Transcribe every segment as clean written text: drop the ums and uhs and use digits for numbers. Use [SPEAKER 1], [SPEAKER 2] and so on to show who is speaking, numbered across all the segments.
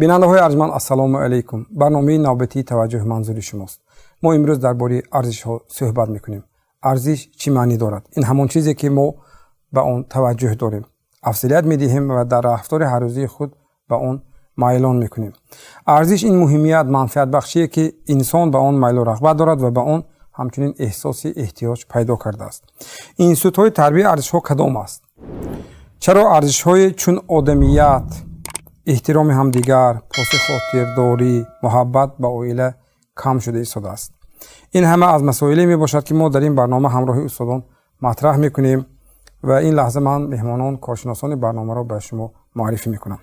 [SPEAKER 1] бинандаҳои арҷманд ассалому алайкум. барномаи навбатии таваҷҷӯҳ манзури шумост. мо имрӯз дар бораи арзишҳо суҳбат мекунем. арзиш чӣ маънӣ дорад? ин ҳамон чизе ки мо ба он таваҷҷӯҳ дорем. афзалият медиҳем ва дар рафтори ҳаррӯзаи худ ба он майлон мекунем. арзиш ин муҳимият, манфиатбахшие ки инсон ба он майлу рағбат дорад ва ба он ҳамчунин эҳсоси эҳтиёҷ пайдо кардааст. институтҳои тарбияи арзишҳо кадом аст? чаро арзишҳои чун одамият, эҳтироми ҳамдигар, посихотирдорӣ, муҳаббат ба оила кам шуда истодааст? ин ҳама аз масоиле мебошад ки мо дар ин барнома ҳамроҳи устодон матраҳ мекунем ва ин лаҳза ман меҳмонон, коршиносони барномаро ба шумо муаррифӣ мекунам.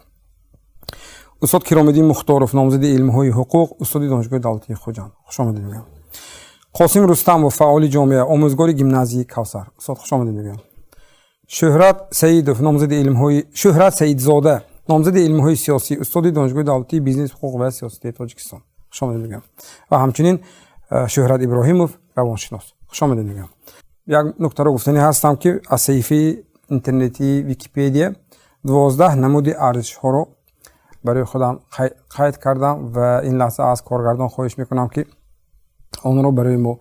[SPEAKER 1] устод киромиддин мухторов, номзади илмҳои ҳуқуқ, устоди донишгоҳи давлатии хуҷанд. хуш омадед мегӯям. қосим рустамов, фаъоли ҷомеа, омӯзгори гимназияи Кавсар. устод хуш омадед мегӯям. шӯҳрат саидзода, номзади илмҳои сиёсӣ, устоди донишгоҳи давлатии бизнес, ҳуқуқ ва сиёсати Тоҷикистон. хуш омадед мегӯям. ва ҳамчунин шӯҳрат Иброҳимов, равоншинос. хуш омадед мегӯям. як нуктаро гуфтанӣ ҳастам ки аз саҳифаи интернетии Википедия 12 намуди арзишҳоро барои худам қайд кардам ва ин лаҳза аз коргардон хоҳиш мекунам ки онро барои мо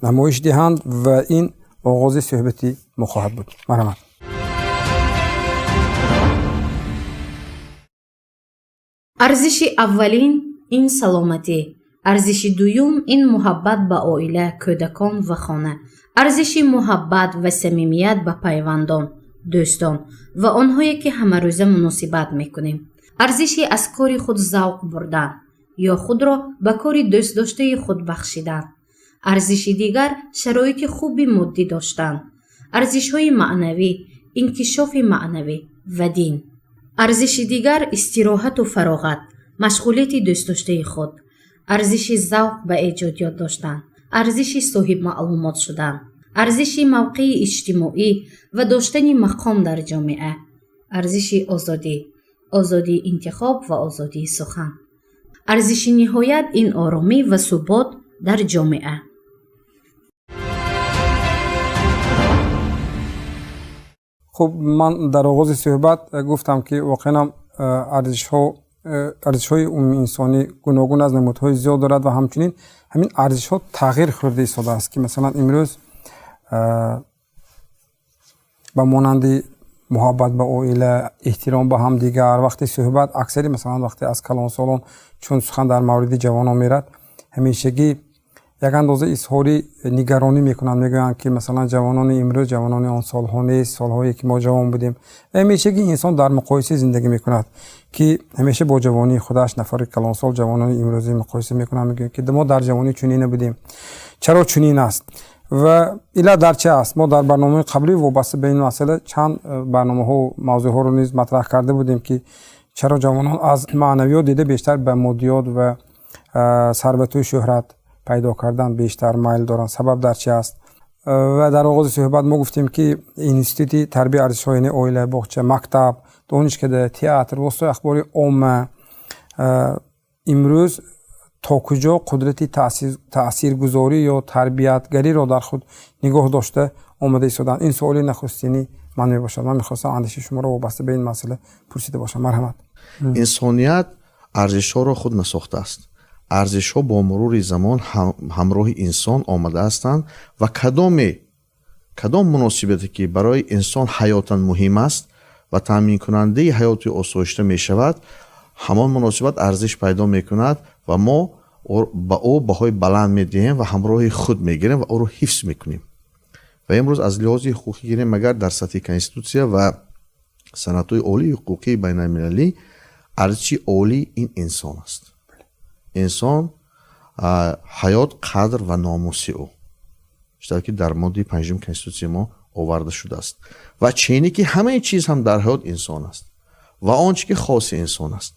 [SPEAKER 1] намоиш диҳанд ва ин оғози суҳбати мо хоҳад буд. марҳамат.
[SPEAKER 2] арзиши аввалин ин саломатӣ, арзиши дуюм ин муҳаббат ба оила, кӯдакон ва хона, арзиши муҳаббат ва самимият ба пайвандон, дӯстон ва онҳое ки ҳамарӯза муносибат мекунем, арзиши аз кори худ завқ бурдан ё худро ба кори дӯстдоштаи худ бахшидан, арзиши дигар шароити хуби моддӣ доштан, арзишҳои маънавӣ, инкишофи маънавӣ ва дин, арзиши дигар истироҳату фароғат, машғулияти дӯстдоштаи худ, арзиши завқ ба эҷодиёт доштан, арзиши соҳибмаълумот шудан, арзиши мавқеи иҷтимоӣ ва доштани мақом дар ҷомеа, арзиши озодӣ, озодии интихоб ва озодии сухан, арзиши ниҳоят ин оромӣ ва субот дар ҷомеа.
[SPEAKER 1] хуб, ман дар оғози суҳбат гуфтам ки воқеан арзишҳои умуми инсонӣ гуногун аз намудҳои зиёд дорад ва ҳамчунин ҳамин арзишҳо тағйир хӯрда истодааст ки масалан имрӯз ба монанди муҳаббат ба оила, эҳтиром ба ҳамдигар, вақти суҳбат аксари масалан вақте аз калонсолон чун сухан дар мавриди ҷавонон мерад, ҳамешагӣ як андоза изҳори нигаронӣ мекунанд, мегӯянд ки масалан ҷавонони имрӯз ҷавонони он солҳо нест, солҳое ки мо ҷавон будем. ҳамешагӣ инсон дар муқоиса зиндагӣ мекунад ки ҳамеша бо ҷавонии худаш нафари калонсол ҷавонони имрӯзӣ муқоиса мекунанд, мегӯянд ки мо дар ҷавонӣ чунин набудем. чаро чунин аст? ва иллат дар чӣ аст? мо дар барномаи қаблӣ вобаста ба ин масъала чанд барномаҳо мавзӯъҳоро низ матраҳ карда будем ки чаро ҷавонон аз маънавиёт дида бештар ба моддиёт ва сарбатӯи шӯҳрат пайдо кардан бештар майл доранд. сабаб дар чӣ аст? ва дар оғози суҳбат мо гуфтем ки институти тарбияи арзишҳо, яъне оила, боғча, мактаб, донишкада, театр, воситаи ахбори омма имрӯз то куҷо қудрати таъсиргузорӣ ё тарбиятгариро дар худ нигоҳ дошта омада истоданд? ин суоли нахустини ман мебошад. ман мехостам андеши шуморо вобаста ба ин масъала пурсида бошам. марҳамат.
[SPEAKER 3] инсоният арзишҳоро худ насохтааст. арзишҳо бо мурури замон ҳамроҳи инсон омадаастанд ва кадом муносибате ки барои инсон ҳаётан муҳим аст ва таъминкунандаи ҳаёти осоишта мешавад, ҳамон муносибат арзиш пайдо мекунад ва мо ба ӯ баҳои баланд медиҳем ва ҳамроҳи худ мегирем ва ӯро ҳифз мекунем. ва имрӯз аз лиҳози ҳуқуқӣ гирем агар дар сатҳи конститутсия ва санадҳои олии ҳуқуқии байналмилалӣ, арзиши олӣ ин инсон аст. инсон ҳаёт, қадр ва номуси ӯ чизе ки дар моддаи 5 конститутсияи мо оварда шудааст. ва чени ки ҳамаи чиз ҳам дар ҳаёт инсон аст ва он чи ки хоси инсон аст,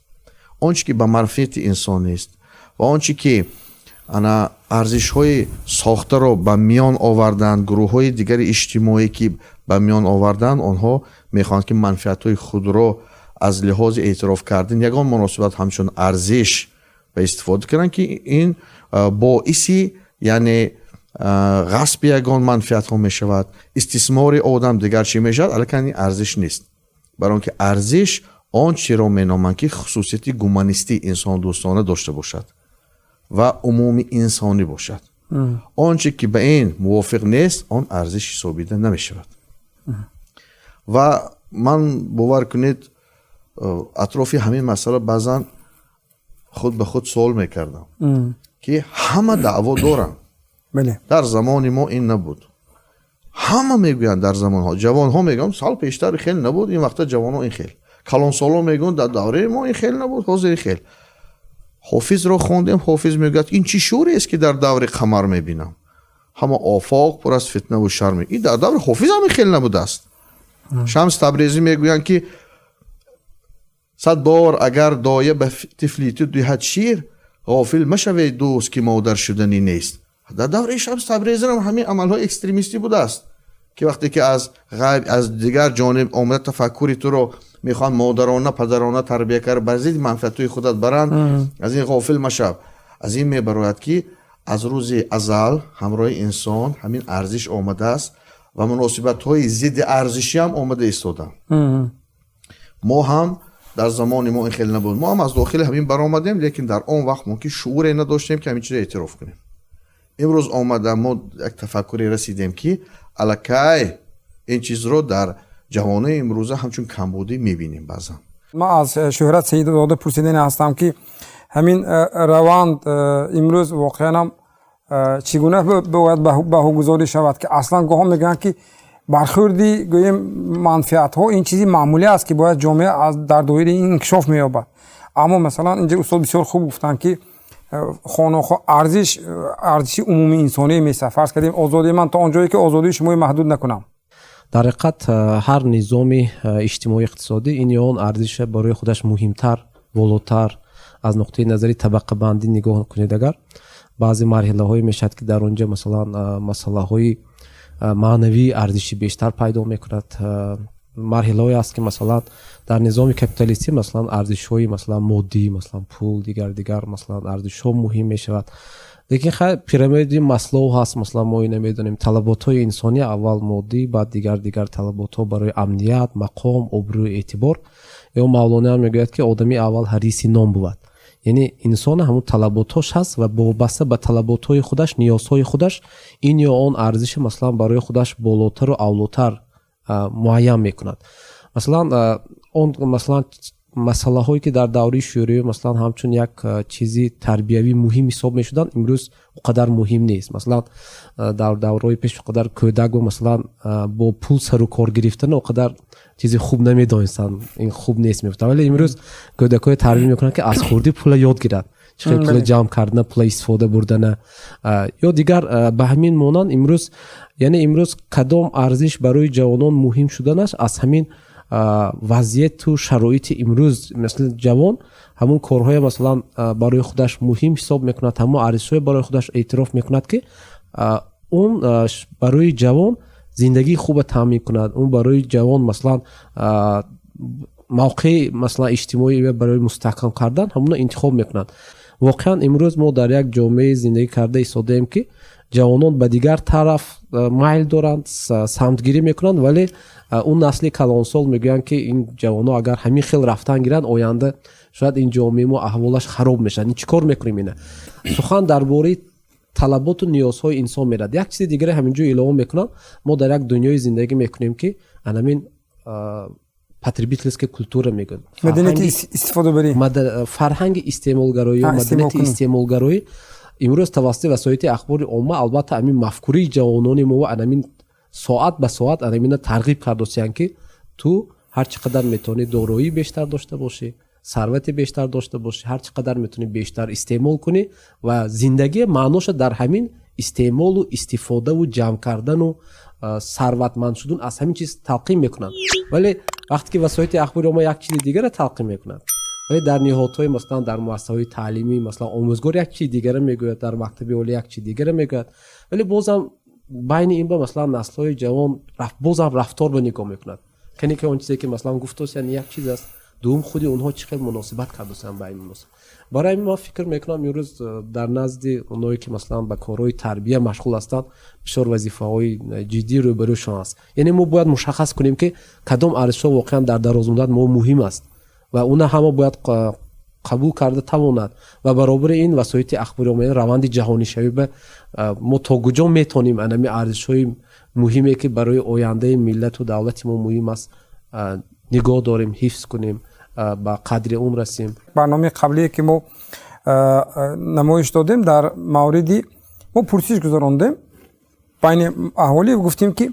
[SPEAKER 3] он чи ки ба манфиати инсон нест ва он чи ки арзишҳои сохтаро ба миён оварданд, гурӯҳҳои дигари иҷтимоӣ ки ба миён оварданд, онҳо мехоҳанд ки манфиатҳои худро аз лиҳози эътироф кардан ягон муносибат ҳамчун арзиш ба истифода карданд ки ин боиси яъне ғасби ягон манфиатҳо мешавад, истисмори одам дигар чӣ мешавад, алакан ин арзиш нест. барои он ки арзиш он чиро меноманд ки хусусияти гуманистӣ инсондӯстона дошта бошад ва умуми инсонӣ бошад. онче ки ба ин мувофиқ нест, он арзиш ҳисобида намешавад. ва ман бовар кунед атрофи ҳамин масъала баъзан худ ба худ суол мекардам ки ҳама даъво доранд. дар замони мо ин набуд. ҳама мегӯянд дар замонҳо, ҷавонҳо мегӯянд сал пештар хел набуд, ин вақта ҷавонҳо ин хел. калонсоло мегӯянд дар давраи мо ин хел набуд, ҳозир ин хел. ҳофизро хондем, ҳофиз мегӯяд ин чӣ шӯрест ки дар даври қамар мебинам. ҳама офоқ пур аз фитнаву шарми. ин дар даври ҳофиз ҳам ин хел набудааст. шамс табрезӣ мегӯянд ки 100 бор агар доя ба тифли ту диҳад шир, ғофил машавед дӯст ки модар шудани нест. дар даври шамс табрезӣ ҳам ҳамин амалҳои экстремистӣ будааст ки вақте ки аз ғайб аз дигар ҷониб омада тафаккури туро мехоҳанд модарона падарона тарбия карда ба зидди манфиатҳои худат баранд, аз ин ғофил машав. аз ин мебарояд ки аз рӯзи азал ҳамроҳи инсон ҳамин арзиш омадааст ва муносибатҳои зидди арзишӣ ҳам омада истоданд. мо ҳам дар замони мо ин хел набуд. мо ҳам аз дохили ҳамин баромадем, лекин дар он вақт мо ки шууре надоштем ки ҳамин чизро эътироф кунем. имрӯз омада мо як тафаккуре расидем ки аллакай ин чизро дар ҷавонони имрӯза ҳамчун камбудӣ мебинем баъзан. ман
[SPEAKER 1] аз шӯҳрат саидзода пурсидане ҳастам ки ҳамин раванд имрӯз воқеан чӣ гуна бояд баҳогузорӣ шавад ки аслан гоҳо мегӯянд ки бархӯрди гӯем манфиатҳо ин чизи маъмулӣ аст ки бояд ҷомеа дар доираи ин инкишоф меёбад. аммо масалан инҷа устод бисёр хуб гуфтанд ки хонохо арзиши умумии инсонӣ меса. фарз кардем озодии ман то он ҷое ки озодии шумо маҳдуд накунам.
[SPEAKER 4] дар ҳақиқат ҳар низоми иҷтимоӣ иқтисодӣ ин ё он арзиша барои худаш муҳимтар, волотар аз нуқтаи назари табақабандӣ нигоҳ кунед. агар баъзе марҳилаҳое мешавад ки дар онҷа масалан масъалаҳои маънавии арзиши бештар пайдо мекунад. марҳилаҳое аст ки масалан дар низоми капиталистӣ масалан арзишҳои масалан моддӣ, масалан пул, дигар масалан арзишҳо муҳим мешавад. лекин хай пирамиди маслоу ҳаст. масалан мо ина медонем талаботҳои инсонӣ аввал моддӣ, баъд дигар талаботҳо барои амният, мақом, обрӯ, эътибор. ё мавлона мегӯяд ки одами аввал ҳариси ном буд. яъне инсон ҳамун талаботҳош ҳаст ва вобаста ба талаботҳои худаш, ниёзҳои худаш ин ё он арзиши масалан барои худаш болотару авлотар муайян мекунад. масалан он масалан масъалаҳое ки дар даври шӯравӣ масалан ҳамчун як чизи тарбиявӣ муҳим ҳисоб мешуданд, имрӯз он қадар муҳим нест. масалан дар давраҳои пеш он қадар кӯдаку масалан бо пул сару кор гирифтан он қадар чизи хуб намедонистанд, ин хуб нест мефаҳмад. вале имрӯз кӯдакҳое тарбия мекунанд ки аз хурдӣ пула ёд гирад, чӣ хел пула ҷамъ кардана, пула истифода бурдана ё дигар ба ҳамин монанд. имрӯз яъне имрӯз кадом арзиш барои ҷавонон муҳим шуданаш аз ҳамин вазъияту шароити имрӯз мисли ҷавон ҳамун корҳое масалан барои худаш муҳим ҳисоб мекунад, ҳамун арзишҳое барои худаш эътироф мекунад ки он барои ҷавон зиндагии хуба таъмин кунад, он барои ҷавон масалан мавқеи масалан иҷтимоӣ барои мустаҳкам кардан ҳамуна интихоб мекунад. воқеан имрӯз мо дар як ҷомеаи зиндагӣ карда истодаем ки ҷавонон ба дигар тараф майл доранд, самтгирӣ мекунанд, вале он насли калонсол мегӯянд ки ин ҷавоно агар ҳамин хел рафтан гиранд оянда шояд ин ҷомеаи мо аҳволаш хароб мешавад. чӣ кор мекунем? ина сухан дар бораи талаботу ниёзҳои инсон мерад. як чизи дигаре ҳаминҷо эълон мекунам. мо дар як дунёи зиндагӣ мекунем ки анамин потребительская культура мегӯяд, фарҳанги истеъмолгароӣ, маданияти истеъмолгароӣ имрӯз тавассути васоити ахбори omma албатта амин мафкураи ҷавонони мо анамин соат ба соат анамина тарғиб кардосиянд ки ту ҳар чӣ қадар метавонӣ дороӣ бештар дошта бошӣ, сарвати бештар дошта бошӣ, ҳар чӣ қадар метавонӣ бештар истеъмол кунӣ ва зиндагӣ маъноша дар ҳамин истеъмолу истифодаву ҷамъ кардану сарватманд шудан аз ҳамин чиз талқин мекунанд. вале вақте ки васоити ахбори omma як чизи дигаре талқин мекунад, вале дар ниҳодҳои масалан дар муассисаҳои таълимӣ масалан омӯзгор як чизи дигаре мегӯяд, дар мактаби олӣ як чизи дигаре мегӯяд. вале бозам байни ин ба масалан наслҳои ҷавон бозам рафтор ба нигоҳ мекунад. кане ки он чизе ки масалан гуфтосиянд як чиз аст, дуввум худи онҳо чӣ хел муносибат кардосиянд ба ин муносибат. барои ҳамин ман фикр мекунам имрӯз дар назди онҳое ки масалан ба корҳои тарбия машғул ҳастанд бисёр вазифаҳои ҷиддӣ рӯбарӯшон аст. яъне мо бояд мушаххас кунем ки кадом арзишҳо воқеан дар дарозмуддат мо муҳим аст ва уна ҳама бояд қабул карда тавонад ва баробари ин васоити ахбориомӯҳӣ раванди ҷаҳонишавӣ ба мо то куҷо метонем анами арзишҳои муҳиме ки барои ояндаи миллату давлати мо муҳим аст нигоҳ дорем, ҳифз кунем, ба қадри он расем.
[SPEAKER 1] барномаи қаблие ки мо намоиш додем дар мавриди мо пурсиш гузарондем байни аҳолӣ гуфтем ки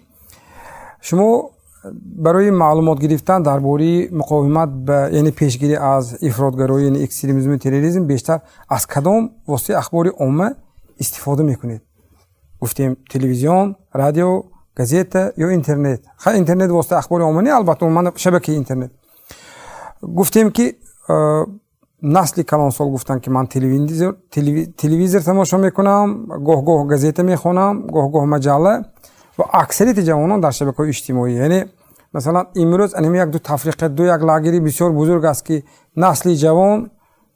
[SPEAKER 1] шумо барои маълумот гирифтан дар бораи муқовимат ба яъне пешгирӣ аз ифротгароӣ яъне экстремизму терроризм бештар аз кадом воситаи ахбори omma истифода мекунед? гуфтем телевизион, радио, газета ё интернет. Хай интернет воситаи ахбори omma не, албатта умуман шабакаи интернет. гуфтем ки насли калонсол гуфтанд ки ман телевизор тамошо мекунам, гоҳ-гоҳ газета мехонам, гоҳ-гоҳ маҷалла ва аксарияти ҷавонон дар шабакаҳои иҷтимоӣ. Яъне масалан имрӯз анеми як ду тафриқа ду як лагери бисёр бузург аст ки насли ҷавон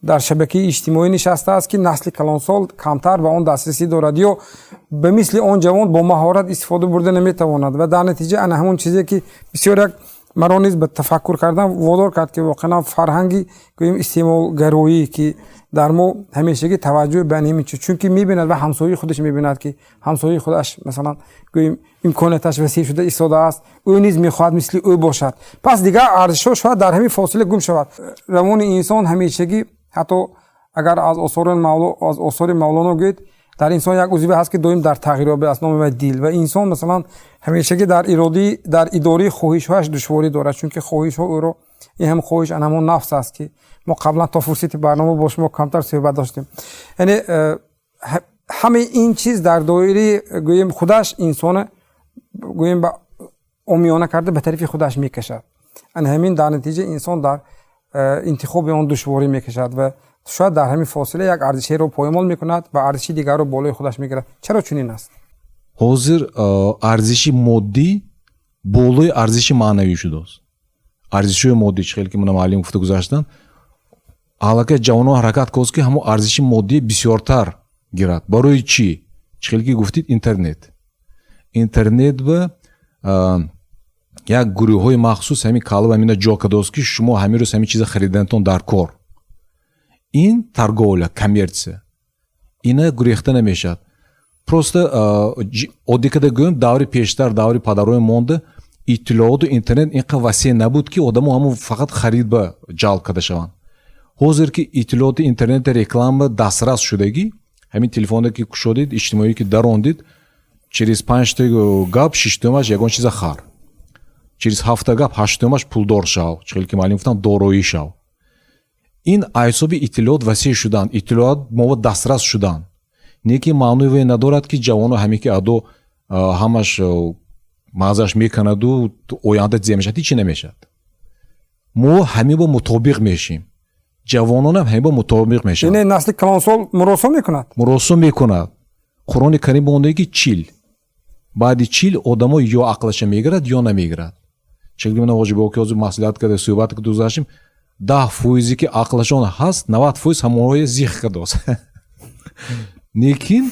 [SPEAKER 1] дар шабакаи иҷтимоӣ нишастааст ки насли калонсол камтар ба он дастрасӣ дорад ё ба мисли он ҷавон бо маҳорат истифода бурда наметавонад ва дар натиҷа ана ҳамон чизе ки бисёр як маро низ ба тафаккур кардан водор кард ки воқеан фарҳанги гӯем истеъмолгароӣ ки дар мо ҳамешагӣ таваҷҷӯҳ ба анҳами чунки мебинад ва ҳамсояи худаш мебинад ки ҳамсояи худаш масалан гӯем имконияташ васеъ шуда истодааст, ӯ низ мехоҳад мисли ӯ бошад. Пас дигар арзишҳо шояд дар ҳамин фосила гум шавад. равони инсон ҳамешагӣ ҳатто агар аз осори мавлоно гӯед дар инсон як узве ҳаст ки доим дар тағйирёбӣ аст, номи вай дил ва инсон масалан ҳамешагӣ дар идораи хоҳишҳояш душворӣ дорад, чунки хоҳишҳо ӯро ин ҳам хоҳиш ҳамон нафс аст ки мо қаблан то фурсати барнома бо шумо камтар суҳбат доштем. яъне ҳамаи ин чиз дар доираи гӯем худаш инсона гӯем ба омиёна карда ба тарафи худаш мекашад. ана ҳамин дар натиҷа инсон дар интихоби он душворӣ мекашад ва шояд дар ҳамин фосила як арзишеро поймол мекунад ва арзиши дигарро болои худаш мегирад. чаро чунин аст?
[SPEAKER 5] ҳозир арзиши моддӣ болои арзиши маънавӣ шудааст. арзишҳои моддӣ чихел ки мана муаллим гуфта гузаштанд аллакай ҷавонон ҳаракат карданд ки ҳамон арзиши моддӣ бисёртар гирад. барои чӣ? чихел ки гуфтид интернет ба як гурӯҳҳои махсус ҳамин калба ҳамина ҷо кардааст ки шумо ҳамин рӯз ҳамин чиза хариданатон дар кор. ин торговля, коммерсия. ина гурехта намешавад. просто оддӣ када гӯем даври пештар, даври падарои монда иттилооту интернет инқадр васеъ набуд ки одамо ҳамон фақат харид ба ҷалб карда шаванд. ҳозир ки иттилооти интернета реклама дастрас шудагӣ, ҳамин телефонда ки кушодид, иҷтимоӣ ки дарондид, через 5 та гап 6-тумаш ягон чиза хар. через 7 та гап 8-тумаш пулдор шав. чихел ки маълум гуфтам дороӣ шав. ин айсоби иттилоот васеъ шуданд, иттилоот мо дастрас шуданд. не ки маънои вай надорад ки ҷавоно ҳаме ки адо ҳамаш мағзаш меканаду оянда зия мешад, ҳичи намешад. мо ҳаме бо мутобиқ мешим. ҷавононам ҳаме бо мутобиқ мешаванд.
[SPEAKER 1] яъне насли калонсол муросо мекунад.
[SPEAKER 5] муросо мекунад. қуръони карим мондаги ки чил. баъди чил одамо ё ақлаша мегирад ё намегирад. чилги мана воҷибо ки ҳозир маслиҳат карда суҳбат гузаштем 10% ки ақлашон ҳаст, 90% ҳамоҳои зих кардааст. лекин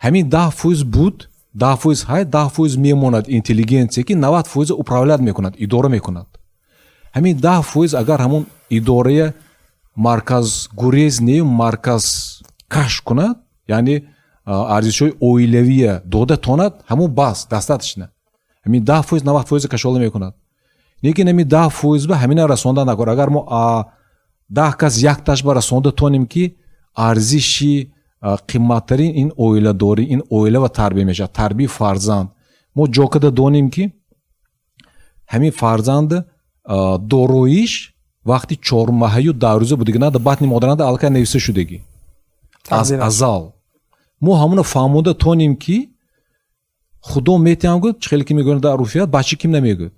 [SPEAKER 5] ҳамин 10% буд, 10% ҳай, 10% мемонад интеллигентсия ки 90% управлят мекунад, идора мекунад. ҳамин 10% агар ҳамон идораи марказгурез не марказ кашф кунад, яъне арзишҳои оилавия дода тонад, ҳамон бас дастатишна. ҳамин 10% 90% кашола мекунад. лекин ҳамин 10% ба ҳамина расонда накор. агар мо 10 кас якташ ба расонда тонем ки арзиши қиматтарин ин оиладорӣ, ин оила ва тарбия мешавад, тарбияи фарзанд. мо ҷо када донем ки ҳамин фарзанд дороиш вақти 4 маҳаю 10 рӯза будагӣ, на да батни модаранда аллакай нависта шудагӣ аз азал. мо ҳамона фаҳмода тонем ки худо метиҳам гӯд, чихел ки мегӯянд дар руфият бачи ким намегӯд.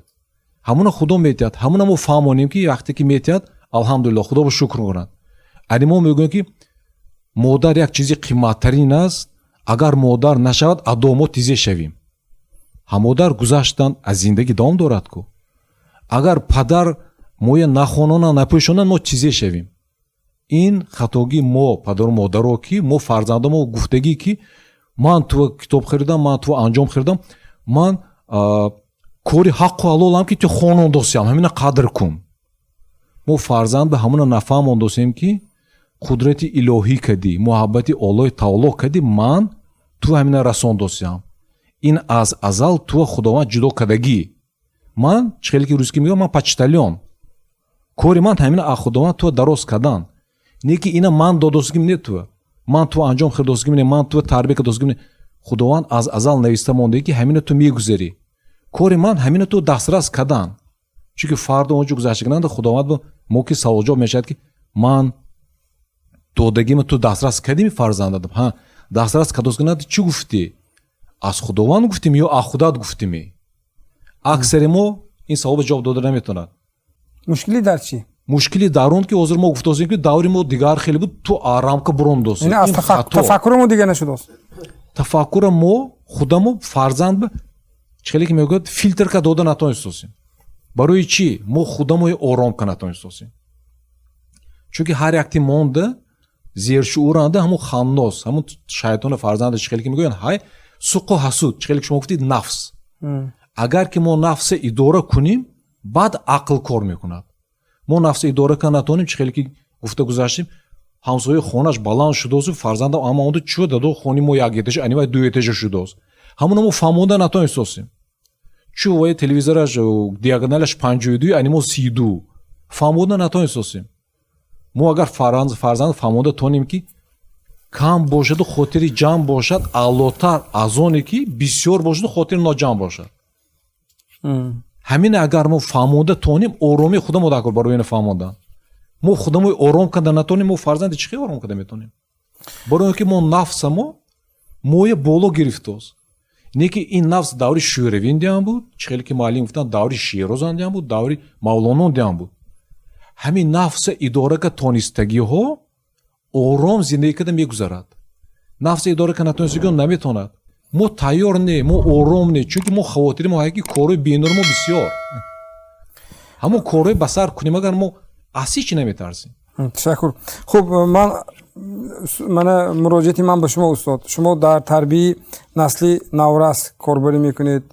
[SPEAKER 5] ҳамона худо метиҳад. ҳамона мо фаҳмонем ки вақте ки метиҳад алҳамдулиллаҳ худо бо шукр кунад. ани мо мегӯем ки модар як чизи қиматтарин аст. агар модар нашавад адо мо тизе шавем. ҳамодар гузаштан аз зиндагӣ давом дорад ку. агар падар моя нахонона напӯшонад мо тизе шавем. ин хатоги мо падару модаро ки мо фарзандамо гуфтагӣ ки ман ту китоб харидам, ман ту анҷом харидам, ман кори ҳаққу ҳалолам ки ту хонандосиям, ҳамина қадр кун. мо фарзанд ба ҳамона нафаҳмон достем ки қудрати илоҳӣ кадӣ, муҳаббати Аллоҳи таоло кадӣ, ман ту ҳамина расон достам. ин аз азал ту худованд ҷудо кадагӣ. ман чихеле ки русски мегӯям, ман почтальон. кори ман ҳамина аз худованд ту дароз кадан. не ки ина ман додостигим не ту. ман ту анҷом хирдостигим не, ман ту тарбия кардостигим не. худованд аз азал нависта мондаи ки ҳамина ту мегузарӣ. кори ман ҳамина ту дастрас кадан. чунки фарду онҷо гузаштаганда худованд мо ки саволҷавоб мешавад ки ман додагима ту дастрас кадими фарзандадам? ҳа, дастрас кадостаганда чӣ гуфтӣ? аз худованд гуфтим ё аз худат гуфтимӣ? аксари мо ин савоба ҷавоб дода наметавонад.
[SPEAKER 1] мушкили дар чӣ?
[SPEAKER 5] мушкили дар он ки ҳозир мо гуфтаостем ки даври мо дигар хеле буд, ту рамка бурондост.
[SPEAKER 1] аз тафаккури мо дигар нашудааст.
[SPEAKER 5] тафаккура мо худамо фарзанд чихеле ки мегӯяд филтрка дода натонистосем. барои чӣ? мо худамои оромка натонистосем. чунки ҳар як тимонда зершууранда ҳамун ханнос, ҳамун шайтони фарзанда чихеле ки мегӯянд ҳай суқу ҳасуд, чихеле ки шумо гуфтид нафс. агар ки мо нафса идора кунем, баъд ақл кор мекунад. мо нафса идора кунад натонем, чихеле ки гуфта гузаштем, ҳамсояи хонаш баланд шудааст, фарзандам аммо онда чӯ дадо хони мо як этажа, анивай ду этажа шудааст. ҳамуна мо фаҳмонда натонистосем. чӯ вай телевизораш диагоналаш 52, анимо 32. фаҳмонда натонистосем. мо агар фарзанд фаҳмонда тонем ки кам бошаду хотири ҷамъ бошад, аълотар аз оне ки бисёр бошаду хотири ноҷамъ бошад. ҳамин агар мо фаҳмонда тонем, оромии худамон дакор барои ин фаҳмондан. мо худамои ором карда натонем, мо фарзанди чӣ ором карда метонем? барои ки мо нафса моя боло гирифтааст. не ки ин нафс даври шӯравиндиам буд, чихеле ки муаллим гуфтанд даври широзандиам буд, даври мавлонондиам буд. ҳамин нафса идора ка тонистагиҳо ором зиндагӣ карда мегузарад. нафса идора ка натонистагиҳо наметонад. мо тайёр не, мо ором не, чунки мо хавотири мо ҳаки корои бенур мо бисёр. ҳамон корҳои ба сар кунем, агар мо аз ҳеч чӣ наметарсем.
[SPEAKER 1] ташаккур. хуб, мана муроҷиати ман ба шумо устод. шумо дар тарбияи насли наврас корбарӣ мекунед.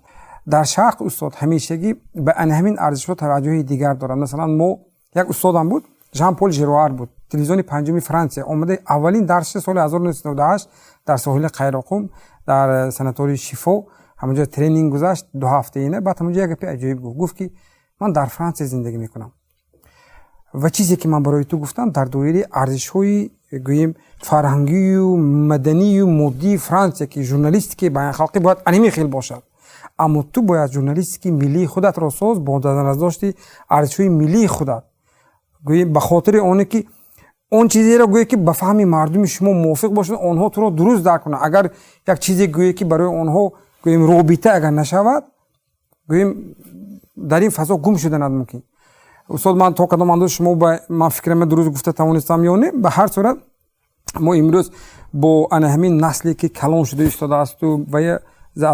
[SPEAKER 1] дар шарқ устод ҳамешагӣ ба ҳамин арзишҳо таваҷҷӯҳи дигар дорад. масалан мо як устодам буд, Жан Пол Жируар буд, телевизиони панҷуми Франсия омада аввалин дарсши соли 1998 дар соҳили Қайроқум дар санатории Шифо ҳамонҷо тренинг гузашт 2 ҳафтаина. баъд ҳамонҷо як гапи аҷоиб гуфт ки ман дар Франсия зиндагӣ мекунам ва чизе ки ман барои ту гуфтам дар доираи арзишҳои гӯем фарҳангию маданию моддии Франсия ки журналистики байнахалқӣ бояд аними хел бошад. аммо ту бояд журналистики миллии худатро соз бо назардошти арзишҳои миллии худат. гӯем ба хотири оне ки он чизеро гӯе ки ба фаҳми мардуми шумо мувофиқ бошад, онҳо туро дуруст дарк кунанд. агар як чизе гӯе ки барои онҳо гӯем робита агар нашавад, гӯем дар ин фазо гум шуданад мумкин. устод, ман то кадом андоз шумо ба ман фикрам дуруст гуфта тавонистам ё не. ба ҳар сурат мо имрӯз бо ана ҳамин насле ки калон шуда истодаасту ва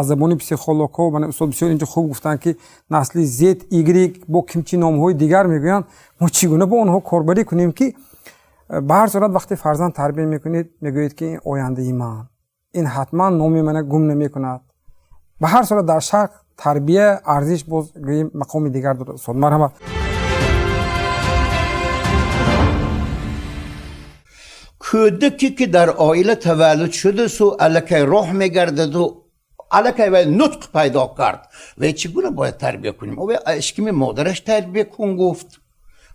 [SPEAKER 1] аз забони психологҳо мана устод бисёр инҷо хуб гуфтанд ки насли Z, Y бо кимчи номҳои дигар мегӯянд. мо чӣ гуна бо онҳо корбарӣ кунем ки ба ҳар сурат вақте фарзанд тарбия мекунед, мегӯед ки ин ояндаи ман, ин ҳатман номи мана гум намекунад. ба ҳар сурат дар шарқ тарбия арзиш боз гӯем мақоми дигар дорад. устод, марҳамат.
[SPEAKER 6] کودکی که در عائله تولد شده سو الکی راه میگردد و الکی و نطق پیدا کرد و چگونه باید تربیه کنیم؟ و اشکیم مادرش تربیه کن گفت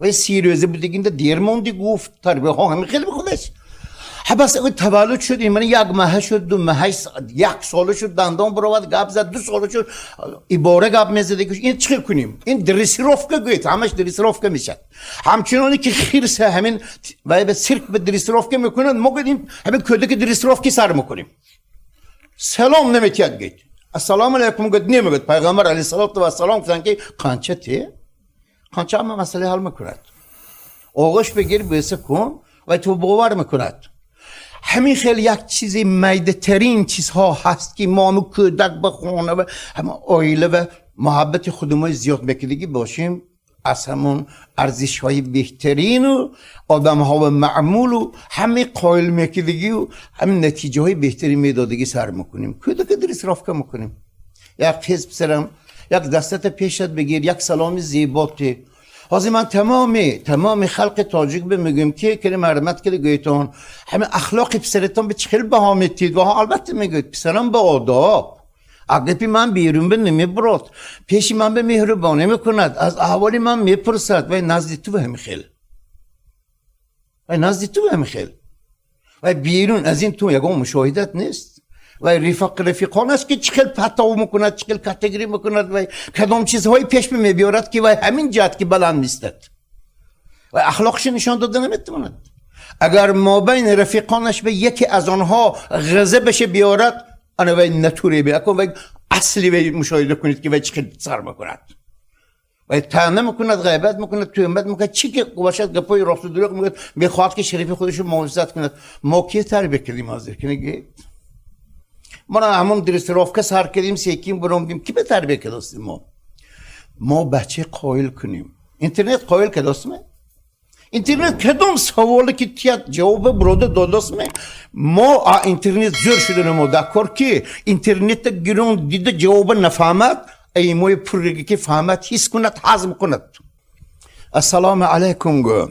[SPEAKER 6] و سیروزه بودگین دیرموندی گفت تربیه ها همین خیلی بخودش. بس تولد شد این من یک ماه شد، 2 ماه، 1 سال شد دندان برآورد گپ زد، 2 سال شد ایباره گپ میزد. این چه کنیم؟ این دریسیروفکه گوید، همش دریسیروفکه میشه. همچنانی که خیرس همین و به سیرک به دریسیروفکه میکنن، ما گفتیم همین کده که دریسیروفکی سر میکنیم. سلام نمیتید گید. السلام علیکم گفت نمیگفت. پیغمبر علیه السلام گفتن که قانچه تی؟ قانچه هم مسئله حل میکند. آغوش بگیر بیسه کن و تو باور میکند. همین خیلی یک چیزی میده ترین چیزها هست که ما کودک به خانه و همه عائله و محبت خودمون زیاد میکنیم باشیم، از همون ارزش های بهترین و آدم ها و معمول و همه قائل میکنیم و همین نتیجه های بهتری میدادگی سر میکنیم. کودک دریس رافکه میکنیم. یک حزب سرم یک دستت پیشت بگیر، یک سلام زیباتی حاضر من تمام خلق تاجیک به میگم که مرمت که گویتون همه اخلاق پسرتان به چخیل بها میتید و البته میگوید پسرم به آداب اگه من بیرون به نمیبرد پیش من به مهربانی میکند از احوال من میپرسد و نزدی تو به همیخیل و بیرون از این تو یکم مشاهدت نیست و رفیقان است که چخیل پتاو میکند چخیل کاتگوری میکند و کدام چیزهای پیش میبیارد که و همین جهت که بلند نیستد و اخلاقش نشان داده نمیتواند. اگر ما بین رفیقانش به یکی از آنها غضبش بیارد انا و نتوری بیاکن و اصلی و مشاهده کنید که و چخیل سر میکند و طعنه میکند، غیبت میکند، تهمت میکند، چی که باشد گپای راست و دروغ میگه، میخواد که شریف خودش رو محافظت کند. ما کی تربیه کردیم حاضر کنید؟ ما همون درست رافکه سر کردیم، سیکیم برامدیم، کی به تربیه کردیم؟ ما بچه قایل کنیم. اینترنت قایل کردیم؟ اینترنت کدام سوالی که تیات جواب براده داداست ما اینترنت زور شده نمو دکار که اینترنت گرون دیده جواب نفهمد ای موی پرگی که فهمد حس کند حزم کند. السلام علیکم گو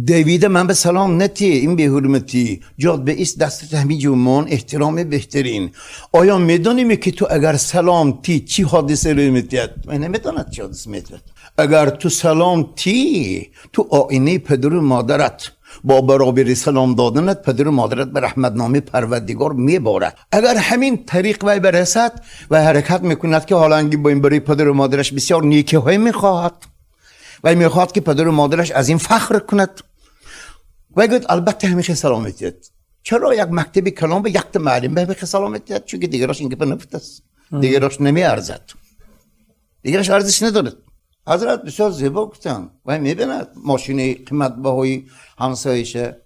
[SPEAKER 6] دیویده من به سلام نتی این به حرمتی جاد به ایست دست همین جومان احترام بهترین. آیا میدونی که تو اگر سلام تی چی حادثه روی میتید؟ من نمیدونم چی حادثه میتید. اگر تو سلام تی تو آینه پدر و مادرت با برابر سلام دادنت پدر و مادرت به رحمت نامه پروردگار میبارد. اگر همین طریق وی برسد و حرکت میکند که حالانگی با این برای پدر و مادرش بسیار نیکی های میخواهد و میخواد که پدر و مادرش از این فخر کند و گفت البته همیشه سلامتیت. چرا یک مکتب کلام به یک معلم به همیشه سلامتیت؟ چون که دیگراش این گپ نفت است، دیگراش نمیارزد، دیگراش ارزش ندارد. حضرت بسیار زیبا گفتن و میبیند ماشین قیمت بهای همسایشه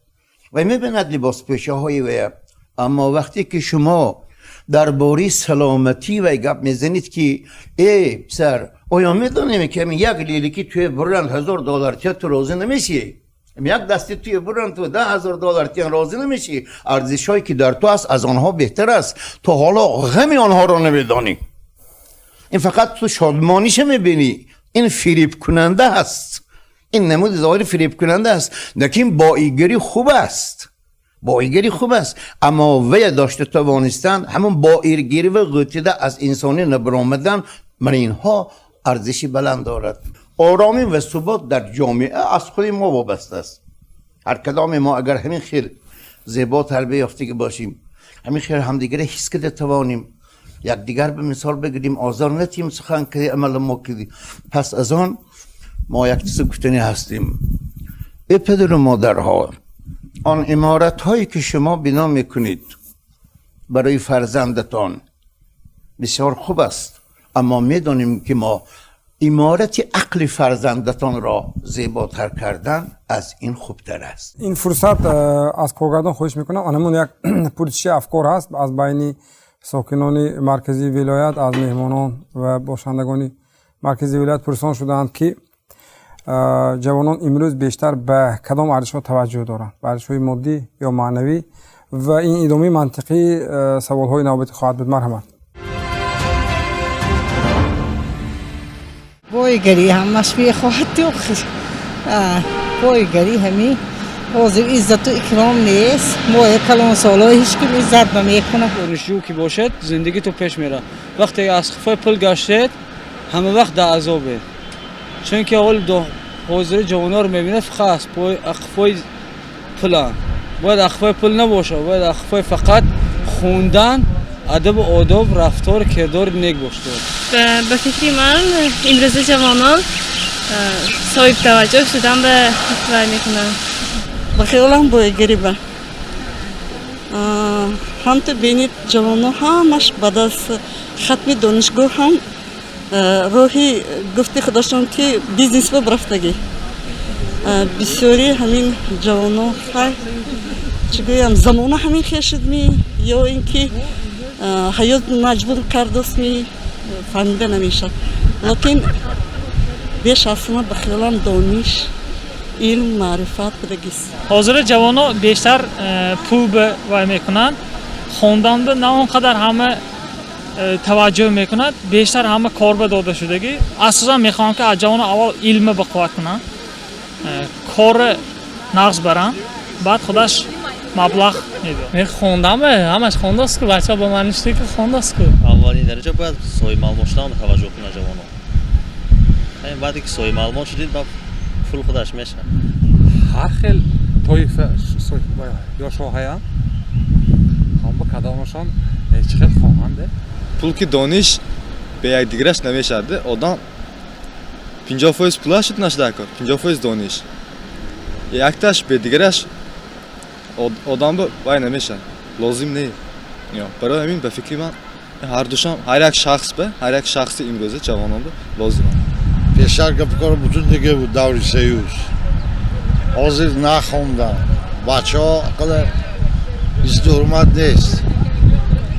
[SPEAKER 6] و میبیند لباس پیشه های و اما وقتی که شما درباره سلامتی و گپ میزنید که ای پسر آیا میدونیم که یک لیلیکی توی برند $1000 تیا تو راضی نمیشی؟ یک دستی توی برند تو $10,000 تیا راضی نمیشی؟ ارزش‌هایی که در تو است از آنها بهتر است. تو حالا غم آنها را نمیدانی. این فقط تو شادمانیش میبینی. این فریب کننده است. این نمود ظاهر فریب کننده است. لیکن بایگری خوب است. بایگری خوب است. اما وی داشته توانستن همون بایگری و غوطیده از انسانی نبرآمدن من اینها ارزشی بلند دارد. آرامی و ثبات در جامعه از خود ما وابسته است. هر کدام ما اگر همین خیر زیبا تربیت یافته باشیم، همین خیر همدیگر حس کرده توانیم، یک دیگر به مثال بگیریم، آزار نتیم سخن که عمل ما کردیم، پس از آن ما یک چیز گفتنی هستیم. ای پدر و مادرها، آن امارت هایی که شما بنا میکنید برای فرزندتان بسیار خوب است، اما میدانیم که ما امارت عقل فرزندتان را زیباتر کردن از این خوبتر است.
[SPEAKER 1] این فرصت از کارگردان خواهش میکنم. آنمون یک پوزیشن افکار هست از بین ساکنان مرکزی ولایت، از مهمانان و باشندگان مرکزی ولایت پرسان شدند که جوانان امروز بیشتر به کدام ارزش‌ها توجه دارند، به ارزش‌های مادی یا معنوی، و این ادامه منطقی سوال‌های نوبتی خواهد بود. مرحمت.
[SPEAKER 7] بایگری همش میخواهد بایگری همین حاضر عزت و اکرام نیست. ما یک کلان سالا هیچ کم عزت نمیکنه.
[SPEAKER 8] دانشجو که باشد زندگی تو پیش میره. وقتی از خفای پل گشتید همه وقت در عذابه، چون که اول حاضر جوانا رو میبینه فقط اخفای پلان. باید اخفای پل نباشه، باید اخفای فقط خوندن، ادب و آداب، رفتار، کردار نیک باشه.
[SPEAKER 9] به فکری من امروزه جوانان صاحب توجه شدن به کار میکنن.
[SPEAKER 7] بخیالم بایگری با هم تو بینید جوانان همش بعد از ختم دانشگاه هم روحی گفته خودشون که بیزنس رو برفتگی. بسیاری همین جوانان خیلی چگویم زمانه همین خیشد می یا اینکه حیات مجبور کردست می فهمیده نمیشه. لیکن بیش از همه بخیالم دانش، علم، معرفت بدگیست.
[SPEAKER 10] حاضر جوانا بیشتر پول به وای میکنن، خوندن به نه اونقدر همه
[SPEAKER 8] توجه میکند بیشتر همه کار به داده شدگی اساسا میخوام که از جوان اول علم به قوت کنن کار نقص برن بعد خودش مبلغ میده
[SPEAKER 10] من خوندم همش خونده است که بچه با من نشته که خونده است که
[SPEAKER 11] اولین درجه باید سوی معلومات شدن توجه کنه جوانان همین بعدی که سوی معلومات شدید با پول خودش میشه
[SPEAKER 5] هر خیل طایفه یا شاهیان هم با کدامشان چقدر خواهنده
[SPEAKER 12] پول که دانش به یک دیگرش نمیشده آدم 50% پولش نشده کرد 50% دانش یک تاش به دیگرش آدم به وای نمیشه لازم نیست برای همین به فکر من هر دوشم هر یک شخص به هر یک شخص امروزه جوانان به لازمه
[SPEAKER 13] پیشتر کار بتون دیگه بود دوری سیوس حاضر نخوندن بچه ها اقل است حرمت نیست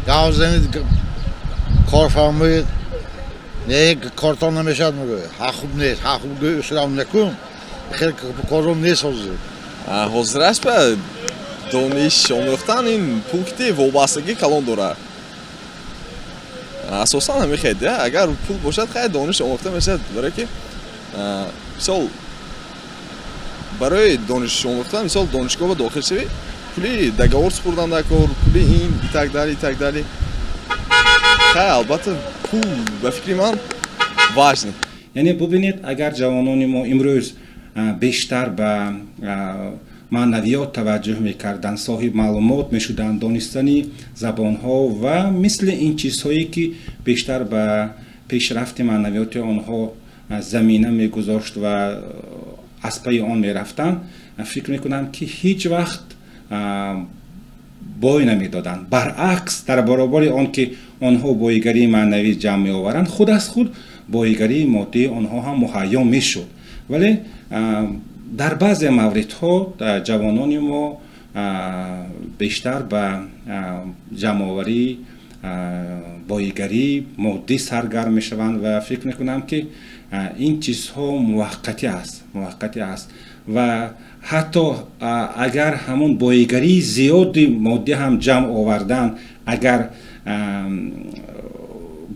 [SPEAKER 13] گاو زنید کار فرمایید نه کارتان نمیشد میگه ها خوب نیست ها خوب گوی اسلام نکن خیلی کارم نیست
[SPEAKER 12] حاضر است به دانش آموختن این پونکتی وابستگی کلان داره اساسا نمیخواد اگر پول باشد خیلی دانش آموخته میشه برای که مثال برای دانش آموختن مثال دانشگاه داخل شوی پولی договор سپردن در کار پولی این так далее خیلی البته پول به فکر من важный
[SPEAKER 14] یعنی ببینید اگر جوانان ما امروز بیشتر به معنویات توجه میکردن صاحب معلومات میشدن دانستنی زبانها و مثل این چیزهایی که بیشتر به پیشرفت معنویات آنها زمینه میگذاشت و از پی آن میرفتن فکر میکنم که هیچ وقت بای نمیدادن برعکس در برابر آن که آنها بایگری معنوی جمع می آورند خود از خود بایگری مادی آنها هم مهیا میشد ولی در بعضی موردها جوانان ما بیشتر به جمع‌آوری بایگری مادی سرگرم میشوند و فکر میکنم که این چیزها موقتی است و حتی اگر همون بایگری زیادی مادی هم جمع آوردن اگر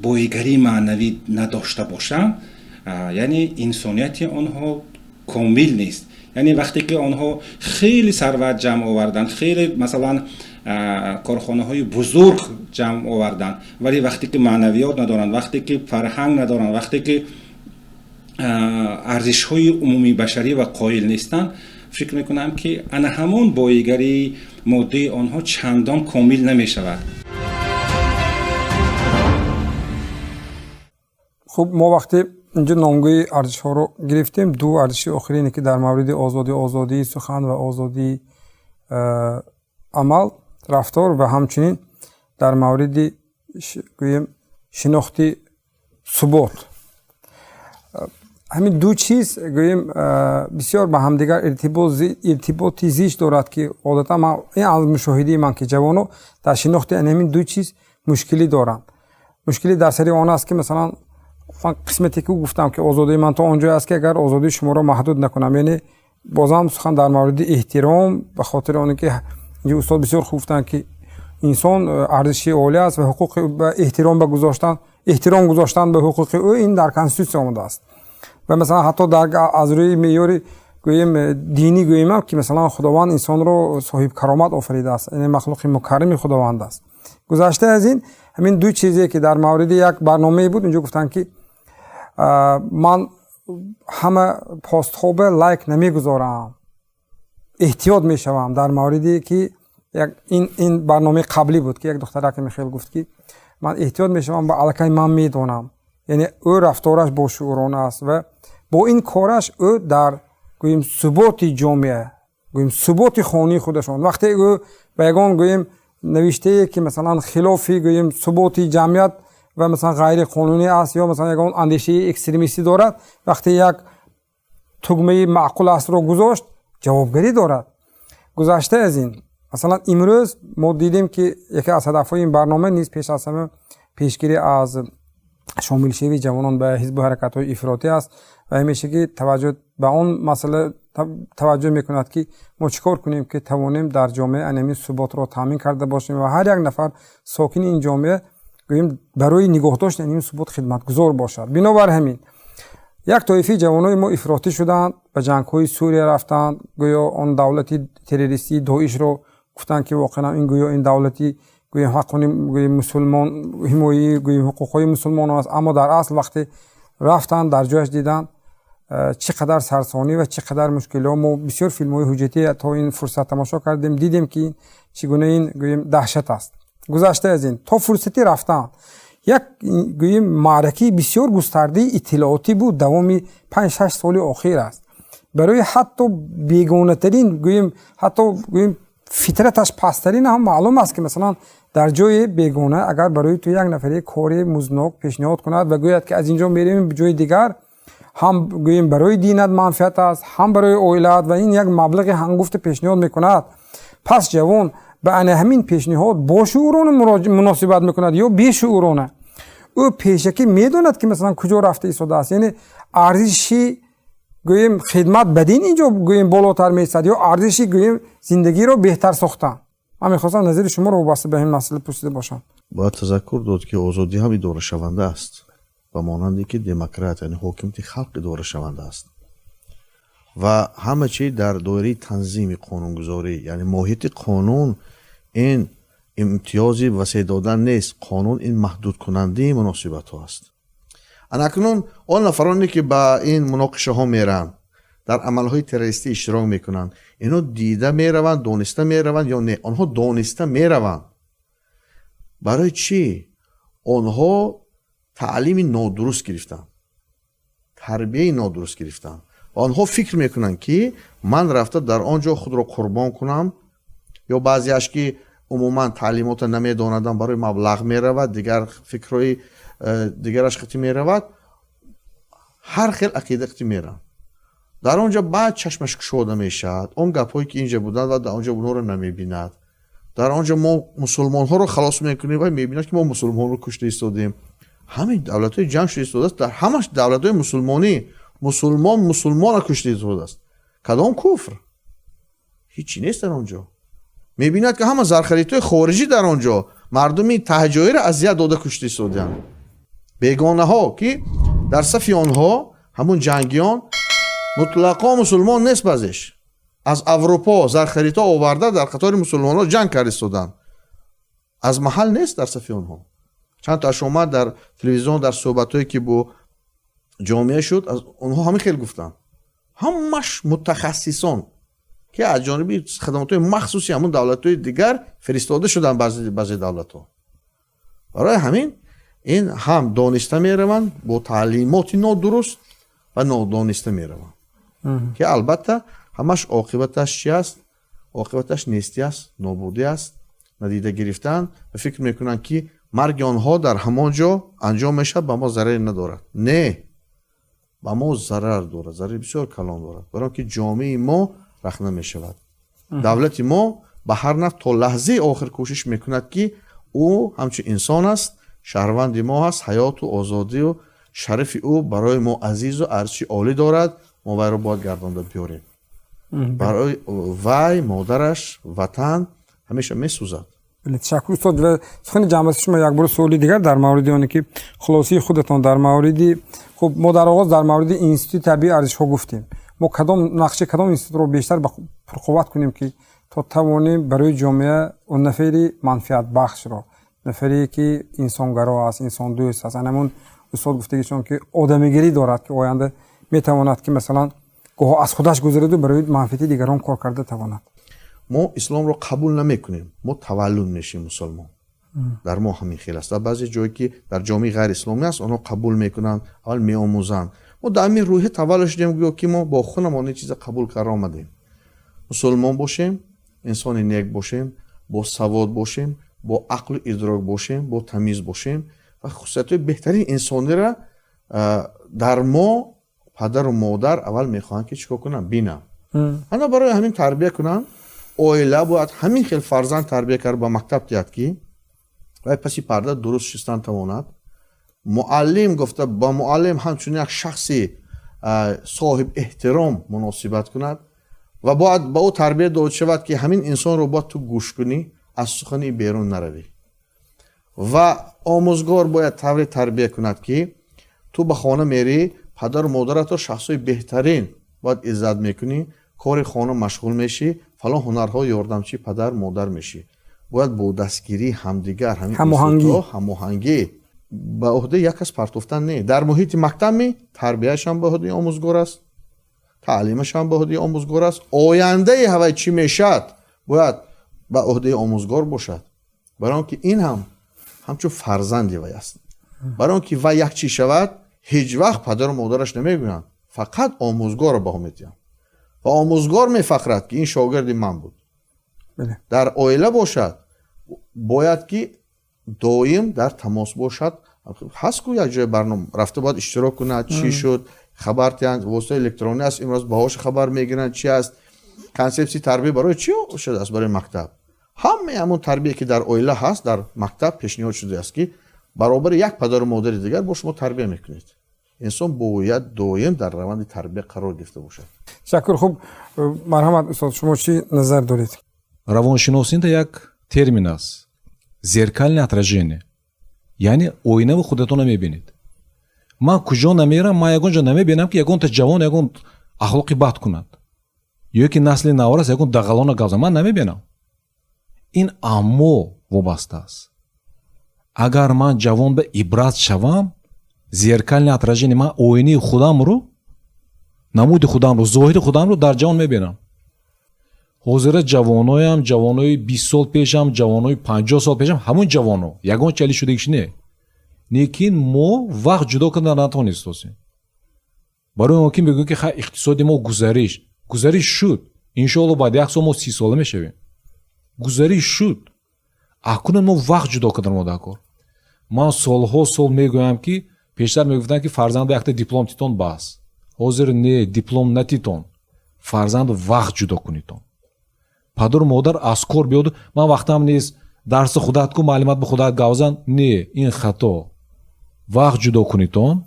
[SPEAKER 14] بایگری معنوی نداشته باشند یعنی انسانیت آنها کامل نیست یعنی وقتی که آنها خیلی ثروت جمع آوردن خیلی مثلا کارخانه های بزرگ جمع آوردن ولی وقتی که معنویات ندارن وقتی که فرهنگ ندارن وقتی که ارزش های عمومی بشری و قائل نیستن فکر میکنم که انا همون بایگری مادی آنها چندان کامل نمی شود.
[SPEAKER 1] خب ما وقتی اینجا نامگوی ارزش ها رو گرفتیم دو ارزش آخرینی که در مورد آزادی سخن و آزادی عمل رفتار و همچنین در مورد شناخت ثبات همین دو چیز گوییم بسیار به همدیگر ارتباطی زیست دارد که عادتا من این از مشاهده من که جوانو در شناخت همین دو چیز مشکلی دارند مشکلی در سری آن است که مثلا قسمتی که گفتم که آزادی من تا آنجا است که اگر آزادی شما را محدود نکنم یعنی بازم سخن در مورد احترام به خاطر آنه که اینجا استاد بسیار خوب گفتن که انسان ارزشی عالی است و حقوق به احترام گذاشتن به حقوق او این در کانستیتوسیون آمده است و مثلا حتی در از روی معیار گویم دینی گویم که مثلا خداوند انسان رو صاحب کرامت آفریده است این مخلوق مکرم خداوند است گذشته از این همین دو چیزی که در مورد یک برنامه بود اونجا گفتن که من همه پست ها به لایک نمیگذارم احتیاط میشوم در موردی که این برنامه قبلی بود که یک دختره که میخیل گفت که من احتیاط میشوم با الکی من میدونم یعنی او رفتارش با شعورانه است و با این کارش او در گویم ثبات جامعه گویم ثبات خانه خودشون وقتی او به یگان گویم نوشته که مثلا خلافی گویم ثبات جمعیت و مثلا غیر قانونی است یا مثلا یگان اندیشه اکستریمیستی دارد وقتی یک تگمه معقول است رو گذاشت جوابگری دارد گذشته از این مثلا امروز ما دیدیم که یکی از هدفهای این برنامه نیست پیش از همه پیشگیری از شامل شوی جوانان به حزب و حرکت‌های افراطی است و همیشه که توجه به اون مسئله توجه میکند که ما چیکار کنیم که توانیم در جامعه انمی ثبات را تامین کرده باشیم و هر یک نفر ساکن این جامعه گوییم برای نگاه داشتن این ثبات خدمتگزار باشد. بنابر همین یک طایفه جوانای ما افراطی شدند، به جنگ‌های سوریه رفتند، گویا آن دولتی تروریستی داعش رو گفتن که واقعا این گویا این دولتی گویا حقوق مسلمان حمایت گویا حقوق‌های مسلمان است، اما در اصل وقتی رفتن در جایش دیدن چقدر سرسانی و چقدر مشکلات. ما بسیار فیلم‌های حجتی تا این فرصت تماشا کردیم، دیدیم که چگونه این گویم دهشت است. گذشته از این تا فرصتی رفتن یک گویم معرکه بسیار گسترده اطلاعاتی بود، دوامی 5-6 سال اخیر است. برای حتی بیگانه ترین گویم حتی گویم فطرتش پسترین هم معلوم است که مثلا در جای بیگانه اگر برای تو یک نفری کاری مزنوک پیشنهاد کند و گوید که از اینجا میریم به جای دیگر، هم گویم برای دینت منفعت است، هم برای اویلت و این یک مبلغ هنگفت پیشنهاد میکند، پس جوان به همین پیشنهاد با شعورانه مناسبت میکند یا بی شعورانه. او پیشکی میدوند که مثلا کجا رفته ایستاده است. یعنی ارزشی گویم خدمت بدین اینجا گویم بالاتر میستد یا ارزشی گویم زندگی رو بهتر ساختن. من میخواستم نظر شما رو وابسته به این مسئله پرسیده باشم.
[SPEAKER 3] باید تذکر داد که آزادی هم اداره شونده است و مانندی که دموکرات یعنی حاکمیت خلق اداره شونده است و همه چی در دایره تنظیم قانونگذاری، یعنی محیط قانون این امتیازی وسیع دادن نیست. قانون این محدود کننده مناسبت ها است. اکنون آن نفرانی که با این مناقشه ها میرن در عمل های تروریستی اشتراک میکنن، اینو دیده میروند، دانسته میروند یا نه؟ آنها دانسته میروند. برای چی؟ آنها تعلیم نادرست گرفتن، تربیه نادرست گرفتن. آنها فکر میکنن که من رفته در آنجا خود را قربان کنم، یا بعضیش که عموما تعلیمات نمیداندن برای مبلغ میرود، دیگر فکرهای دیگرش خطی میرود، هر خیل عقیده خطی میرن. در آنجا بعد چشمش کشوده میشد، اون گپایی که اینجا بودن و در آنجا اونها رو نمیبیند. در آنجا ما مسلمان ها رو خلاص میکنیم و میبیند که ما مسلمان رو کشته ایستادیم. همین دولت های جمع شده ایستاده است، در همش دولت های مسلمانی مسلمان رو کشته ایستاده است. کدام کفر؟ هیچی نیست در آنجا. میبیند که همه زرخریطای خارجی در آنجا مردمی تهجایی را اذیت داده کشته ایستادند. بیگانه ها که در صف آنها همون جنگیان مطلقا مسلمان نیست، بعضیش از اروپا زرخریطا آورده در قطار مسلمان ها جنگ کرده ایستادند. از محل نیست در صف آنها. چند تاش اومد در تلویزیون در صحبتایی که با جامعه شد، از اونها همین خیلی گفتن، همش متخصصان که از جانب خدمات مخصوصی همون دولت‌های دیگر فرستاده شدن بعضی دولت‌ها. برای همین این هم دانسته میروند با تعلیمات نادرست و نادانسته میروند که البته همش عاقبتش چی است؟ عاقبتش نیستی است، نابودی است، ندیده گرفتن و فکر میکنن که مرگ آنها در همانجا انجام میشه، به ما ضرری ندارد. نه، به ما ضرر دارد، ضرر بسیار کلان دارد، برای اینکه جامعه ما رخنه میشود. دولت ما به هر نفع تا لحظه آخر کوشش میکند که او همچون انسان است، شهروند ما هست، حیات و آزادی و شرف او برای ما عزیز و ارزش عالی دارد. ما وی را باید گردانده بیاریم. برای وی مادرش وطن همیشه میسوزد.
[SPEAKER 1] تشکر استاد. و سخن جمع شما یک بار سوالی دیگر در مورد آنه که خلاصی خودتان در مورد، خب ما در آغاز در مورد اینستیتوت تربیه ارزش‌ها گفتیم. ما کدام نقشه کدام اینستیتوت رو بیشتر پرقوت کنیم که تا توانیم برای جامعه اون نفری منفعت بخش را، نفری که انسانگرا است، انسان دوست است، همون استاد گفتگیشون که آدمیگری دارد که آینده میتواند که مثلا گاه از خودش گذرد و برای منفعت دیگران کار کرده تواند.
[SPEAKER 3] ما اسلام رو قبول نمیکنیم، ما تولد میشیم مسلمان. در ما همین خیلی است. در بعضی جایی که در جامعه غیر اسلامی است آنها قبول میکنن، اول میآموزن. ما در همین روح تولد شدیم که ما با خودمون چیز قبول کرده آمدیم. مسلمان باشیم، انسان نیک باشیم، با سواد باشیم، با عقل و ادراک باشیم، با تمیز باشیم و خصوصیت بهترین انسانی را در ما پدر و مادر اول میخوان که چیکار کنن؟ بینم. انا برای همین تربیت کنن. اویلا باید همین خیلی فرزند تربیه کرد، با مکتب تیاد کی و پسی پرده درست شستن تواند. معلم گفته با معلم همچون یک شخصی صاحب احترام مناسبت کند و باید با او تربیت داد شود که همین انسان رو باید تو گوش کنی، از سخنی بیرون نروی. ва омӯзгор бояд тавре тарбия кунад ки ту ба хона мерӣ, падару модаратро шахсои беҳтарин бояд иззат мекунӣ, кори хона машғул мешӣ, фалон ҳунарҳо ёрдамчи падар модар мешӣ. бояд бо дастгирии ҳамдигар ҳамоҳангӣ ба уҳдаи як кас партофтан не. дар муҳити мактаб тарбияшам ба уҳдаи омӯзгор аст, таълимашам ба уҳдаи омӯзгор аст, ояндаи ҳавай чӣ мешад бояд ба уҳдаи омӯзгор бошад. барои он ки ин ҳамчун фарзанди вай аст. барои он ки вай як чӣ шавад, ҳеҷ вақт падару модараш намегӯянд, фақат омӯзгорро баҳо медиҳанд ва омӯзгор мефахрад ки ин шогирди ман буд. дар оила бошад, бояд ки доим дар тамос бошад. ҳаст ку як ҷои барнома рафта бояд иштирок кунад, чӣ шуд, хабар диҳанд, воситаи электронӣ аст, имрӯз баҳош хабар мегиранд, чӣ аст, консепсияи тарбия барои чӣ шудааст, барои мактаб. ҳамаи ҳамон тарбие ки дар оила ҳаст, дар мактаб пешниҳод шудааст ки баробари як падару модари дигар бо шумо тарбия мекунед. инсон бояд доим дар раванди тарбия қарор гирифта бошад.
[SPEAKER 1] шакр. хуб, марҳамат устод, шумо чӣ назар доред?
[SPEAKER 5] равоншиносида як термин аст, зеркальное отражение, яъне оинаи худатона мебинед. ман куҷо намерам, ман ягон ҷо намебинам ки ягонта ҷавон ягон ахлоқи бад кунад, ё ки насли навор аст ягон дағалона гавза, ман намебинам. ин аммо вобаста аст. агар ман ҷавон ба ибрат шавам, зеркальное отражение, ман оинаи худамро, намуди худамро, зоҳири худамро дар ҷавон мебинам. ҳозира ҷавоноям, ҷавонои 20 сол пешам, ҷавонои 50 сол пешам, ҳамон ҷавоно ягон чали шудагиш не. лекин мо вақт ҷудо карда натавонистосем. барои он ки мегӯем ки хай иқтисоди мо гузариш шуд, иншоалло баъди 1 сол мо 30 сола мешавем. гузариш шуд. акунун мо вақт ҷудо кардан мо дар кор. ман солҳо сол мегӯям ки пештар мегуфтанд ки фарзанду якта диплом титон бас. ҳозир не, диплом на титон. фарзанду вақт ҷудо кунитон. падару модар аз кор биёду, ман вақтам нест, дарси худат ку, маълимат ба худат гавзан, не, ин хато. вақт ҷудо кунитон,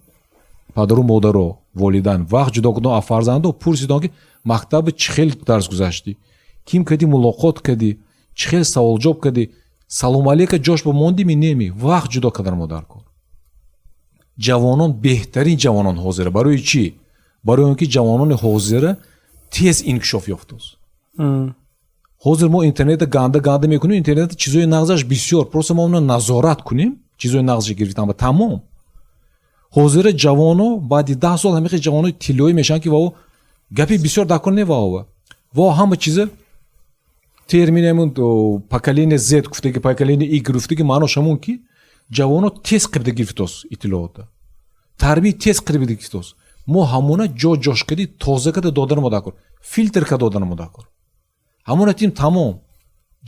[SPEAKER 5] падару модаро, волидайн вақт ҷудо кунитон, аз фарзанду пурситон ки мактаби чӣ хел дарс гузашти, ким кади мулоқот кади, чӣ хел саволҷоб кади, салом алейка ҷош ба мондими неми, вақт ҷудо кардан мо дар кор. ҷавонон беҳтарин ҷавонон ҳозира. барои чӣ? барои он ки ҷавонони ҳозира тез инкишоф ёфтааст. ҳозир мо интернета ганда мекунем, интернета чизои нағзаш бисёр, просто мо оно назорат кунем, чизои нағзаши гирифтан ба тамом. ҳозира ҷавоно баъди 10 сол ҳамихи ҷавонои тиллоӣ мешаванд ки вао гапи бисёр дар кор неваова. ва ҳама чиза терминемон поколение Z гуфтаги, поколение Y гуфтаги, маънош ҳамон ки ҷавоно тез қибда гирифтааст иттилоота. тарбия тез қибда гирифтааст. мо ҳамона ҷош кади, тоза када додан мо дар кор, филтр када додан мо дар кор. ҳамона тим тамом.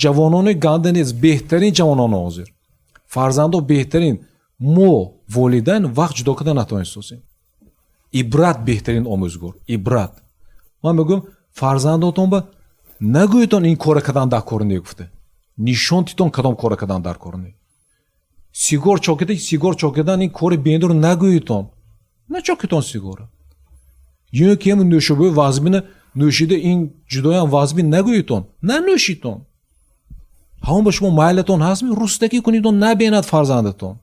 [SPEAKER 5] ҷавонони ганда нест, беҳтарин ҷавонони ҳозир. фарзандо беҳтарин. мо волидайн вақт ҷудо карда натавонистосем. ибрат беҳтарин омӯзгор. ибрат. ман мегӯям фарзандотон ба нагӯетон ин кора кардан дар кор не гуфта. нишон титон кадом кора кардан дар кор не. сигор чокидан ин кори бендур нагӯетон. начокитон сигора. ё ки ҳам нӯшобаи вазбина нӯшида ин ҷудоям вазбин нагӯетон. нанӯшитон. ҳамон ба шумо майлатон ҳастми, рустакӣ кунитон, набинад фарзандатон.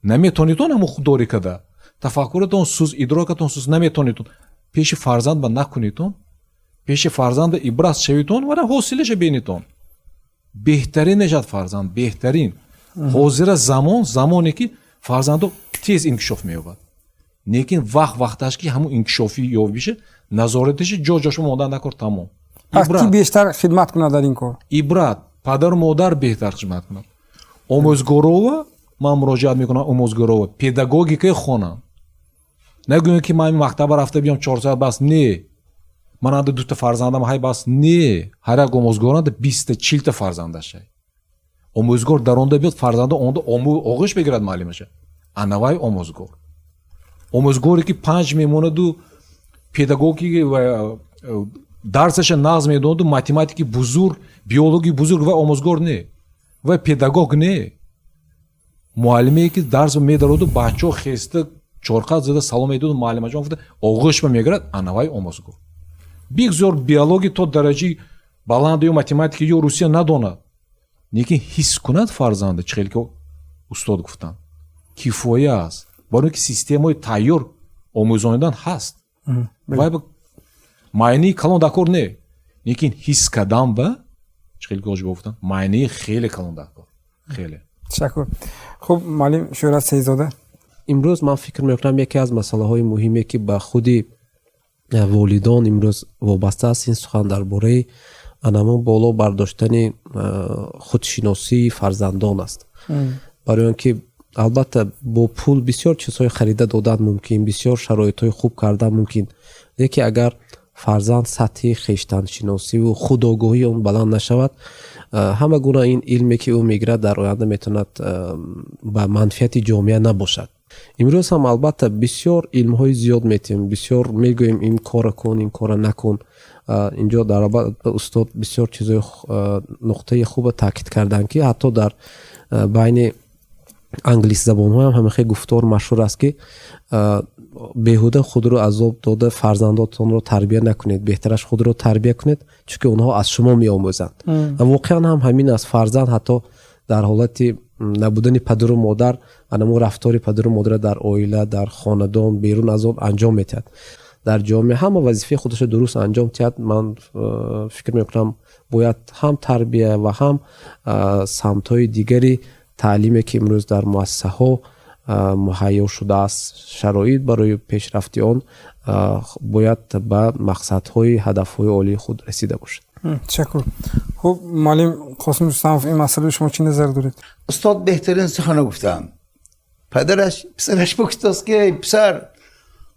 [SPEAKER 5] наметонитон ҳамо худдорӣ када. тафаккуратон суз, идрокатон суз, наметонитон. пеши фарзанд ба накунитон. пеши фарзанда ибрат шавитон ва ҳосилаша бинитон. беҳтарин мешад фарзанд, беҳтарин. ҳозира замоне ки фарзандо тез инкишоф меёбад. лекин вақташ ки ҳамон инкишофи ёбиша, назораташи ҷош мондан дар кор тамом.
[SPEAKER 1] пас ки бештар хидмат кунад дар ин кор?
[SPEAKER 5] ибрат. падару модар беҳтар хидмат кунад. омӯзгорова, ман муроҷиат мекунам, омӯзгорова педагогикаи хона. нагӯям ки ман мактаба рафта биём 4 соат бас, не. ман анда 2 фарзандам ҳай бас, не. ҳар як омӯзгоранда 20-40 фарзандашай. омӯзгор дар онда биёд, фарзанда онда оғӯш бигирад маълимаша. анавай омӯзгор. омӯзгоре ки 5 мемонаду педагогики ва дарсаша нағз медонаду, математики бузург, биологи бузург, ва омӯзгор не. ва педагог не. муаллиме ки дарс медароду, бачаҳо хеста чорқат зада салом медоду, муаллимаҷон гуфта оғӯш мегирад, анавай омӯзгор. бигзор биологи то дараҷаи баланд ё математика ё русия надонад, лекин ҳис кунад фарзанда чӣ хел ки устод гуфтанд кифоя аст, барои ки системаи тайёр омӯзонидан ҳаст. вай майнии калон дакор не, лекин ҳис кардан ба хеле гоҷибо гуфтанд майнии хеле калон дакор. хеле
[SPEAKER 1] ташаккур. хуб маълим шӯҳрат сеҳзода,
[SPEAKER 4] имрӯз ман фикр мекунам яке аз масъалаҳои муҳиме ки ба худи волидон имрӯз вобаста аст ин сухан дар бораи анамон боло бардоштани худшиносии фарзандон аст. барои он ки албатта бо пул бисёр чизҳои харида додан мумкин, бисёр шароитҳои хуб кардан мумкин, лекин агар фарзанд сатҳи хештаншиносиву худогоҳии он баланд нашавад, ҳама гуна ин илме ки ӯ мегирад дар оянда метавонад ба манфиати ҷомеа набошад. имрӯз ҳам албатта бисёр илмҳои зиёд метавонем, бисёр мегӯем ин кора кун, ин кора накун. инҷо дар албатта устод бисёр чизҳои нуқтаи хуба таъкид карданд ки ҳатто дар байни англисзабонҳо ҳам ҳамин хеле гуфтор машҳур аст ки беҳуда худро азоб дода фарзандотонро тарбия накунед, беҳтараш худро тарбия кунед, чунки онҳо аз шумо меомӯзанд. воқеан ҳам ҳамин аст. фарзанд ҳатто дар ҳолати набудани падару модар анамон рафтори падару модара дар оила, дар хонадон, берун аз он анҷом метиҳад. дар ҷомеа ҳама вазифаи худашро дуруст анҷом диҳад. ман фикр мекунам бояд ҳам тарбия ва ҳам самтҳои дигари таълиме ки имрӯз дар муассисаҳо муҳайё шудааст, шароит барои пешрафти он бояд ба мақсадҳои ҳадафҳои олии худ расида бошад.
[SPEAKER 1] ташаккур. хуб маълим қосим рустамов, ин масъалаи шумо чӣ назар доред?
[SPEAKER 6] устод беҳтарин сухана гуфтанд. падараш писараш пукитост ки писар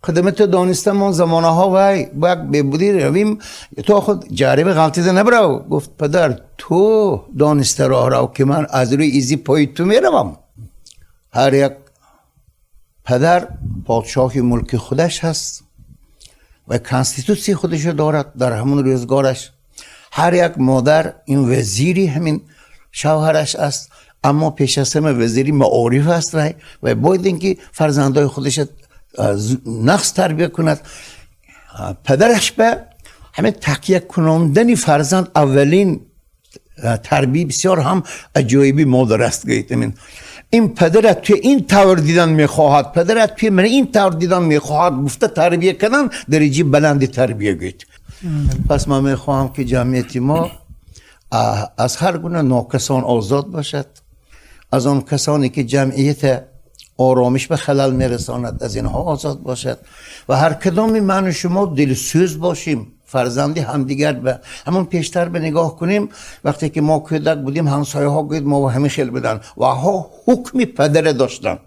[SPEAKER 6] خدمت دانستمان زمانه ها وای باید ببودی رویم تو خود جریب غلطیده نبراو. گفت پدر تو دانسته راه راو که من از روی ایزی پای تو میروم. هر یک پدر پادشاه ملک خودش هست و کانستیتوسی خودش دارد در همون روزگارش. هر یک مادر این وزیری همین شوهرش است، اما پیش از همه وزیری معارف است و باید اینکه فرزندای خودش نقص تربیه کند. پدرش به همه تکیه کنندن فرزند اولین تربیه بسیار هم عجایبی مادر است. این پدرت توی این طور دیدن میخواهد، پدرت توی من این طور دیدن میخواهد گفته تربیه کردن درجه بلندی تربیه گوید. پس من میخواهم که جمعیت ما از هر گونه ناکسان آزاد باشد، از آن کسانی که جمعیت آرامش به خلل میرساند از اینها آزاد باشد و هر کدام من و شما دلسوز باشیم، فرزندی همدیگر به همون پیشتر به نگاه کنیم. وقتی که ما کودک بودیم همسایه ها گوید ما و همه خیل بدن و ها حکم پدر داشتن.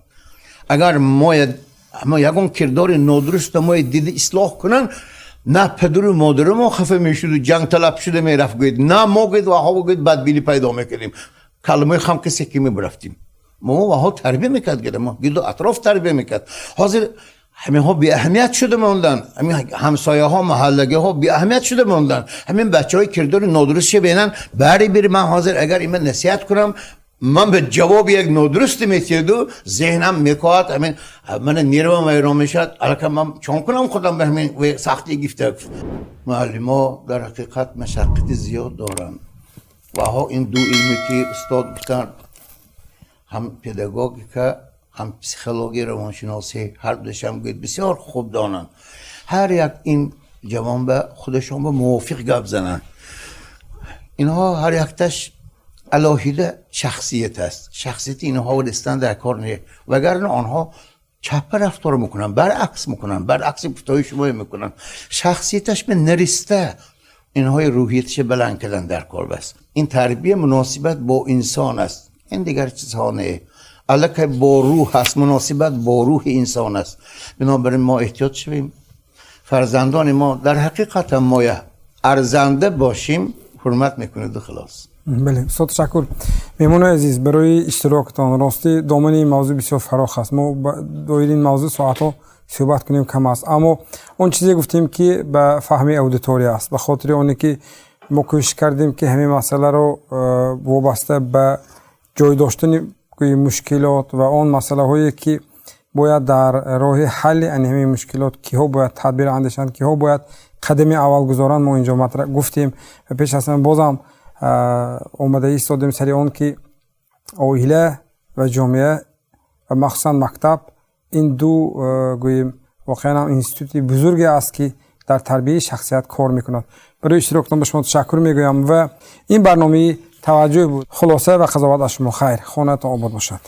[SPEAKER 6] اگر ما یکون کردار نادرست ما دید اصلاح کنن، نه پدر و مادر ما خفه میشد و جنگ طلب شده میرفت گوید، نه ما گوید و ها گوید بدبینی پیدا میکنیم، کلمه خم کسی که میبرفتیم. ما و ها تربیه میکرد گره، ما گید و اطراف تربیه میکرد. حاضر همین ها بی اهمیت شده موندن، همین همسایه ها محلگی ها بی اهمیت شده موندن. همین بچه های کردار نادرست بینن بری من حاضر اگر این نصیحت کنم من به جواب یک نادرست میتیدو ذهنم میکواد همین من نیروم ویران میشد الکه من چون کنم خودم به همین سختی گفته. معلم ها در حقیقت مشقت زیاد دارن و ها این دو علمی که استاد گفتن، هم پداگوژیکا هم پسیکولوژی روانشناسی، هر دوشم گوید بسیار خوب دانند. هر یک این جوان به خودشون به موافق گپ زنن. اینها هر یکتش علاهیده شخصیت است. شخصیت اینها رستن در کار نیه وگرنه آنها چپ رفتار میکنن، برعکس میکنن، برعکس گفتهای شما میکنن. شخصیتش به نرسته اینها روحیتش بلند کردن در کار بس. این تربیه مناسبت با انسان است، این دیگر چیزها نه. الکه با روح هست، مناسبت با روح انسان است. بنابراین ما احتیاط شویم، فرزندان ما در حقیقت ما ارزنده باشیم، حرمت میکنید و خلاص.
[SPEAKER 1] بله، بسیار تشکر. مهمان عزیز برای اشتراکتان. راستی دامن این موضوع بسیار فراخ است، ما دایر این موضوع ساعتها صحبت کنیم کم است، اما اون چیزی گفتیم که به فهم اودیتوری است، به خاطر اونه که ما کوشش کردیم که همین مسئله رو وابسته به جای داشتن مشکلات و آن مسئله هایی که باید در راه حل این همین مشکلات که ها باید تدبیر اندیشند، که ها باید قدم اول گذارند، ما اینجا مطرح گفتیم و پیش از همه بازم اومده ایستادیم سری آن که عائله و جامعه و مخصوصا مکتب این دو گوییم واقعا اینستیتوتی بزرگی است که در تربیت شخصیت کار میکند. برای اشتراکتان به شما تشکر میگویم و این برنامه توجه بود. خلاصه و قضاوت از شما خیر. خانه‌تان آباد باشد.